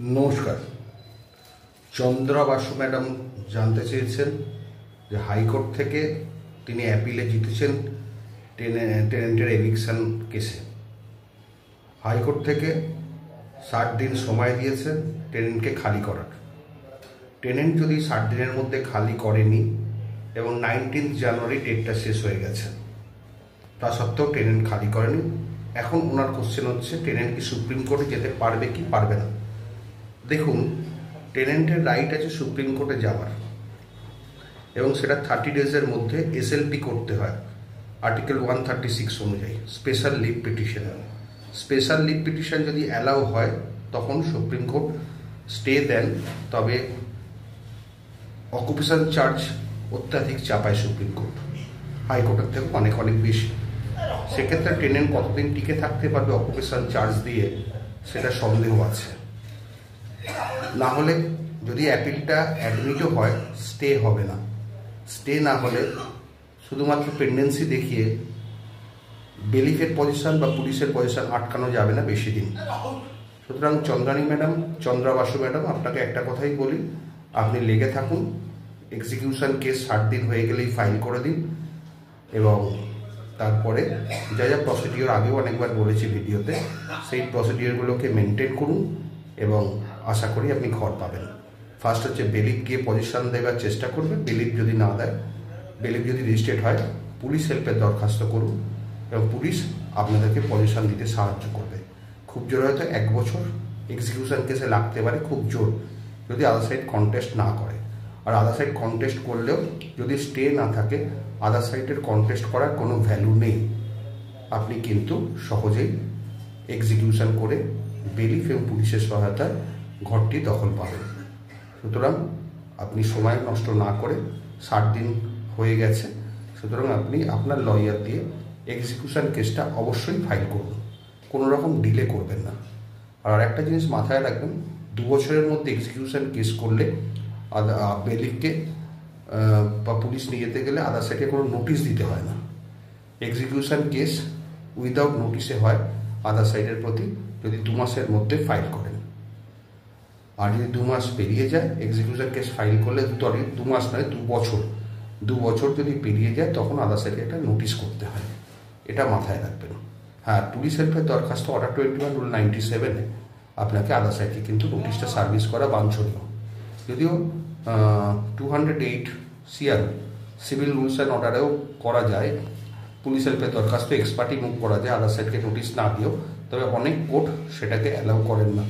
নমস্কার। চন্দ্রা বাসু ম্যাডাম জানতে চেয়েছেন যে হাইকোর্ট থেকে তিনি অ্যাপিলে জিতেছেন টেনেন্টের এভিকশন কেসে। হাইকোর্ট থেকে 60 দিন সময় দিয়েছেন টেনেন্টকে খালি করার। টেনেন্ট যদি 60 দিনের মধ্যে খালি করেনি এবং 19 জানুয়ারি ডেটটা শেষ হয়ে গেছে, তা সত্ত্বেও টেনেন্ট খালি করেনি। এখন ওনার কোশ্চেন হচ্ছে টেনেন্ট কি সুপ্রিম কোর্টে যেতে পারবে কি পারবে না। দেখুন, টেনেন্টের রাইট আছে সুপ্রিম কোর্টে যাওয়ার, এবং সেটা 30 ডেজের মধ্যে এসএলপি করতে হয় আর্টিকেল 136 অনুযায়ী, special leave petition. Special leave petition যদি অ্যালাউ হয় তখন সুপ্রিম কোর্ট স্টে দেন, তবে অকুপেশন চার্জ অত্যাধিক চাপায় সুপ্রিম কোর্ট, হাইকোর্টের থেকে অনেক বেশি। সেক্ষেত্রে টেনেন্ট কতদিন টিকে থাকতে পারবে অকুপেশন চার্জ দিয়ে, সেটা সন্দেহ আছে। না হলে যদি অ্যাপিলটা অ্যাডমিটও হয়, স্টে হবে না। স্টে না হলে শুধুমাত্র পেন্ডেন্সি দেখিয়ে বেলিফের পজিশন বা পুলিশের পজিশন আটকানো যাবে না বেশি দিন। সুতরাং চন্দ্রা বাসু ম্যাডাম, আপনাকে একটা কথাই বলি, আপনি লেগে থাকুন। এক্সিকিউশন কেস 60 দিন হয়ে গেলেই ফাইল করে দিন, এবং তারপরে যা যা প্রসিডিওর আগেও অনেকবার বলেছি ভিডিওতে, সেই প্রসিডিওরগুলোকে মেনটেন করুন এবং আশা করি আপনি ঘর পাবেন। ফার্স্ট হচ্ছে বেলিফ গিয়ে পজিশন দেওয়ার চেষ্টা করবে। বেলিফ যদি না দেয়, বেলিফ যদি রেজিস্ট্রেট হয়, পুলিশ হেল্পের দরখাস্ত করুন এবং পুলিশ আপনাদেরকে পজিশন দিতে সাহায্য করবে। খুব জোর হয়তো 1 বছর এক্সিকিউশন কেসে লাগতে পারে, খুব জোর, যদি আদার সাইড কন্টেস্ট না করে। আর আদার সাইড কন্টেস্ট করলেও যদি স্টে না থাকে, আদার সাইডের কন্টেস্ট করার কোনো ভ্যালু নেই। আপনি কিন্তু সহজেই এক্সিকিউশন করে বেলিফ এবং পুলিশের সহায়তায় ঘরটি দখল পাবেন। সুতরাং আপনি সময় নষ্ট না করে, 60 দিন হয়ে গেছে, সুতরাং আপনি আপনার লয়ার দিয়ে এক্সিকিউশন কেসটা অবশ্যই ফাইল করুন, কোনো রকম ডিলে করবেন না। আর একটা জিনিস মাথায় রাখবেন, 2 বছরের মধ্যে এক্সিকিউশন কেস করলে বেলিফকে বা পুলিশ নিয়ে যেতে গেলে আদার সাইডে কোনো নোটিশ দিতে হয় না। এক্সিকিউশন কেস উইদাউট নোটিশে হয় আদার সাইডের প্রতি, যদি 2 মাসের মধ্যে ফাইল করেন। আর যদি 2 মাস পেরিয়ে যায়, এক্সিকিউশন কেস ফাইল করলে 2 মাস নয়, 2 বছর যদি পেরিয়ে যায়, তখন আদার সাইডে একটা নোটিশ করতে হয়। এটা মাথায় রাখবেন। হ্যাঁ, পুলিশ হেল্পের দরখাস্ত অর্ডার 21 রুল 97-এ আপনাকে আদার সাইডকে কিন্তু নোটিশটা সার্ভিস করা বাঞ্ছনীয়। যদিও 208 CR সিভিল রুলস অ্যান্ড অর্ডারেও করা যায়, পুলিশ হেল্পের দরখাস্ত এক্সপার্টি মুভ করা যায় আদার সাইডকে নোটিশ না দিয়েও, তবে অনেক কোর্ট সেটাকে অ্যালাউ করেন না।